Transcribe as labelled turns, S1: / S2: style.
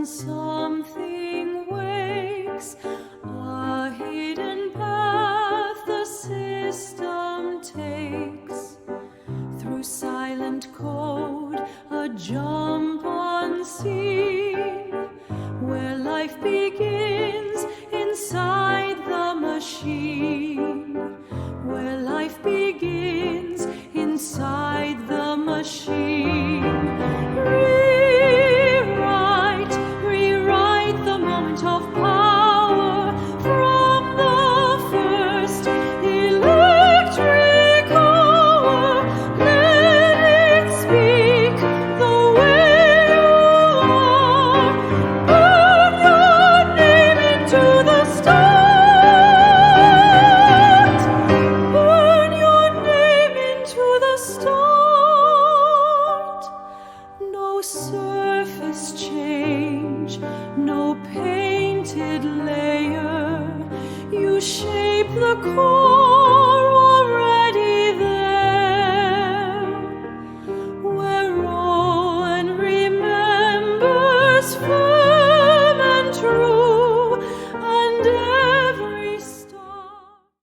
S1: When something wakes, a hidden path the system takes. Through silent code, a jump unseen, where life begins inside the machine. Where life begins inside the machine. Rewrite the moment of power from the first electric hour. Let it speak the way you are. Burn your name into the start. Burn your name into the start. No surface change, no painted layer. You shape the core.